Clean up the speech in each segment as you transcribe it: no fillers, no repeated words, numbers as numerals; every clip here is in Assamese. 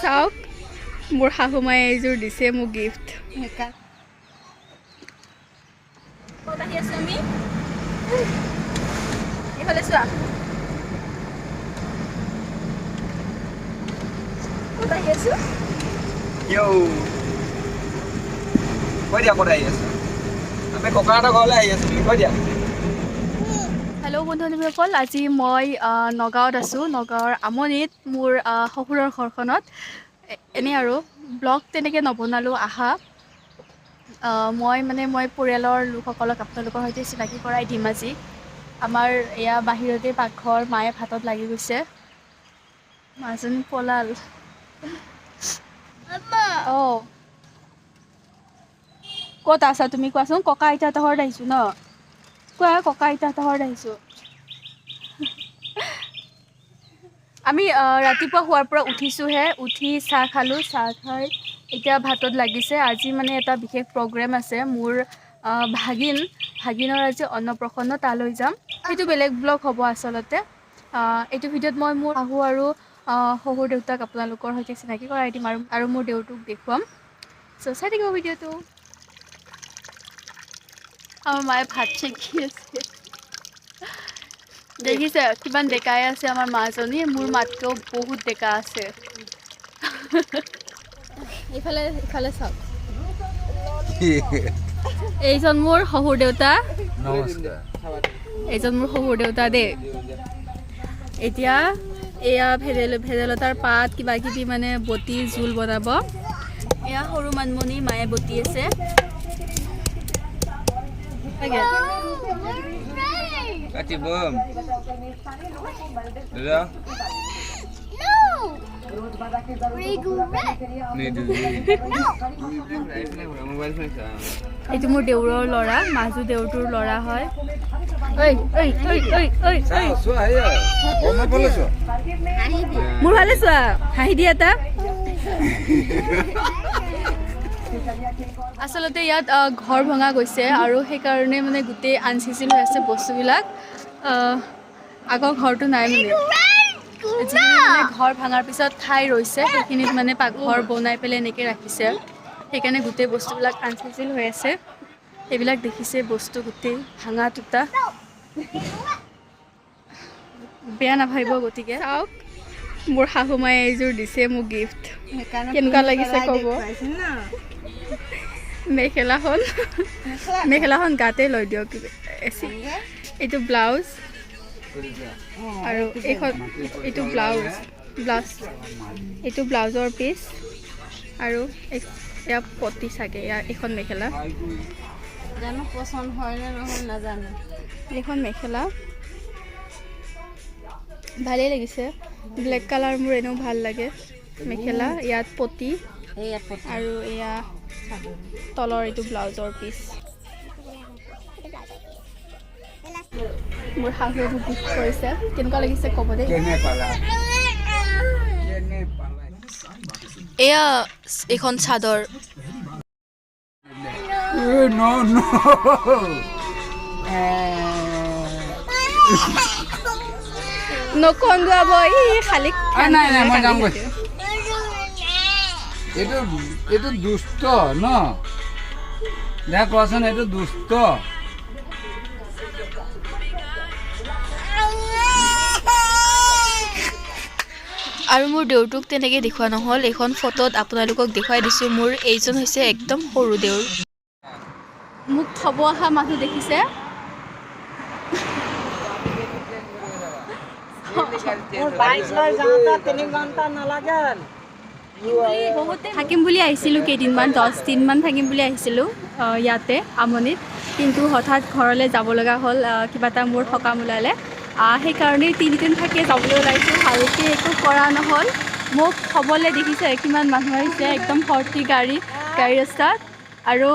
চাওক মোৰ শাহুমাই এইযোৰ দিছে মোক গিফ্ট ক'ত আহি আছোঁ আমি এইফালে চোৱা ক'ত আহি আছোঁ কৈ দিয়া ক'ত আহি আছোঁ আমি ককাহঁতৰ ঘৰলৈ আহি আছোঁ কৈ দিয়া হেল্ল' বন্ধু-বান্ধৱীসকল আজি মই নগাঁৱত আছোঁ নগাঁৱৰ আমনিত মোৰ শহুৰৰ ঘৰখনত এনেই আৰু ব্লগ তেনেকৈ নবনালোঁ আহা মই পৰিয়ালৰ লোকসকলক আপোনালোকৰ সৈতে চিনাকি কৰাই দিম আজি আমাৰ এয়া বাহিৰতে পাকঘৰ মায়ে ভাতত লাগি গৈছে মাজনী পলাল অঁ ক'ত আছা তুমি কোৱাচোন ককা আইতাহঁতৰ ঘৰত আহিছোঁ ন কোৱা ককা আইতাহঁতৰ ঘৰত আহিছোঁ আমি ৰাতিপুৱা হোৱাৰ পৰা উঠিছোঁহে উঠি চাহ খালোঁ চাহ খাই এতিয়া ভাতত লাগিছে আজি এটা বিশেষ প্ৰগ্ৰেম আছে মোৰ ভাগিনৰ আজি অন্নপ্ৰসন্ন তালৈ যাম সেইটো বেলেগ ব্লগ হ'ব আচলতে এইটো ভিডিঅ'ত মই মোৰ শাহু আৰু শহুৰ দেউতাক আপোনালোকৰ সৈতে চিনাকি কৰাই দিম আৰু মোৰ দেউতাক দেখুৱাম চ' চাই থাকিব ভিডিঅ'টো আমাৰ মায়ে ভাত চেকি আছে দেখিছে কিমান ডেকাই আছে আমাৰ মাজনী মোৰ মাতকৈও বহুত ডেকা আছে ইফালে ইফালে চাওক এইজন মোৰ শহুৰ দেউতা এইজন মোৰ শহুৰ দেউতা দেই এতিয়া এয়া ভেদাইলতাৰ পাত কিবা কিবি বটি জোল বনাব এয়া সৰু মানমনি মায়ে বটি আছে Katibum. Dada. এইটো মোৰ দেউৰৰ ল'ৰা মাজু দেউৰটোৰ ল'ৰা হয় মোৰ ভালে চোৱা হাঁহি দিয়া এটা আচলতে ইয়াত ঘৰ ভঙা গৈছে আৰু সেইকাৰণে গোটেই আনচিজিল হৈ আছে বস্তুবিলাক আগৰ ঘৰটো নাই যিখিনি ঘৰ ভাঙাৰ পিছত ঠাই ৰৈছে সেইখিনিত পাকঘৰ বনাই পেলাই এনেকৈ ৰাখিছে সেইকাৰণে গোটেই বস্তুবিলাক আনচিজিল হৈ আছে সেইবিলাক দেখিছে বস্তু গোটেই ভাঙা টুটা বেয়া নাভাবিব গতিকে চাওক মোৰ শাহুমাই এইযোৰ দিছে মোক গিফ্ট কেনেকুৱা লাগিছে ক'ব মেখেলাখন গাতে লৈ দিয়ক এইটো ব্লাউজ আৰু এইটো ব্লাউজৰ পিচ আৰু এয়া পতি চাগে এইখন মেখেলা জানো পচন্দ হয় নে নহয় নাজানো এইখন মেখেলা ভালেই লাগিছে ব্লেক কালাৰ মোৰ এনেও ভাল লাগে মেখেলা ইয়াত পতি আৰু এয়া তলৰ এইটো ব্লাউজৰ পিচ মোৰ শাহুৱে মোক গিফ্ট কৰিছে কেনেকুৱা লাগিছে ক'ব দেই এয়া এইখন চাদৰ নকন্দুৱাব ই খালি এইটো দুষ্ট ন দে কোৱাচোন এইটো দুষ্ট আৰু মোৰ দেউৰটোক তেনেকৈ দেখুওৱা নহ'ল এইখন ফটোত আপোনালোকক দেখুৱাই দিছোঁ মোৰ এইজন হৈছে একদম সৰু দেউৰ মোক থ'ব অহা মানুহ দেখিছে থাকিম বুলি আহিছিলোঁ কেইদিনমান 10 দিনমান থাকিম বুলি আহিছিলোঁ ইয়াতে আমনিত কিন্তু হঠাৎ ঘৰলৈ যাব লগা হ'ল কিবা এটা মোৰ সকাম ওলালে সেইকাৰণেই 3 দিন থাকি যাবলৈ ওলাইছোঁ ভালকৈ একো কৰা নহ'ল মোক থ'বলৈ দেখিছে কিমান মানুহ আহিছে একদম ভৰ্তি গাড়ী ৰাস্তাত আৰু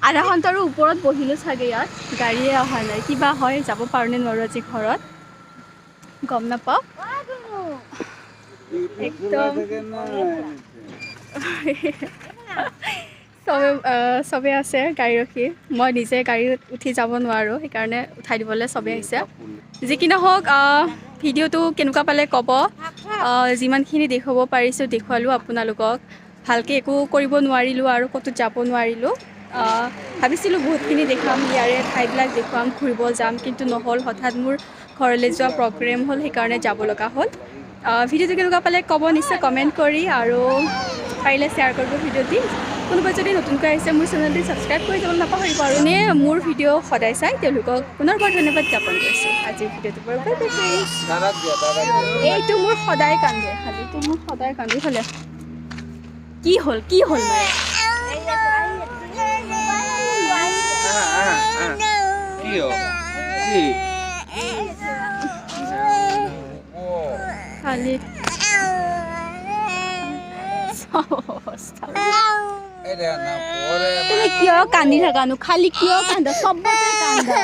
আধা ঘণ্টাৰো ওপৰত বহিলোঁ চাগে ইয়াত গাড়ীয়ে অহা নাই কিবা হয় যাব পাৰোঁ নে নোৱাৰোঁ আজি ঘৰত গম নাপাওঁ একদম চবে আছে গাড়ী ৰখি মই নিজে গাড়ীত উঠি যাব নোৱাৰোঁ সেইকাৰণে উঠাই দিবলৈ চবেই আহিছে যি কি নহওক ভিডিঅ'টো কেনেকুৱা পালে ক'ব যিমানখিনি দেখুৱাব পাৰিছোঁ দেখুৱালোঁ আপোনালোকক। ভালকৈ একো কৰিব নোৱাৰিলোঁ আৰু ক'তো যাব নোৱাৰিলোঁ। ভাবিছিলোঁ বহুতখিনি দেখাম, ইয়াৰে ঠাইবিলাক দেখুৱাম, ঘূৰিব যাম, কিন্তু নহ'ল। হঠাৎ মোৰ ঘৰলৈ যোৱা প্ৰগ্ৰেম হ'ল, সেইকাৰণে যাব লগা হ'ল। ভিডিঅ'টো কেনেকুৱা পালে ক'ব নিশ্চয় কমেণ্ট কৰি, আৰু পাৰিলে শ্বেয়াৰ কৰিব ভিডিঅ'টি। কোনোবাই যদি নতুনকৈ আহিছে মোৰ চেনেলটি ছাবস্ক্ৰাইব কৰি যাব নাপাহৰিব। আৰু এনে মোৰ ভিডিঅ' সদায় চাই তেওঁলোকক পুনৰবাৰ ধন্যবাদ জ্ঞাপন কৰিছোঁ। আজিৰ ভিডিঅ'টো বাৰু বাই বাই ফ্ৰেণ্ডছ। এইটো মোৰ সদায় কান্দে, খালি এইটো মোৰ সদায় কান্দে খালে। কি হ'ল মানে খালি তুমি কিয় কান্দি থাকানো? খালি কিয় কান্দা? চবতে কান্দা।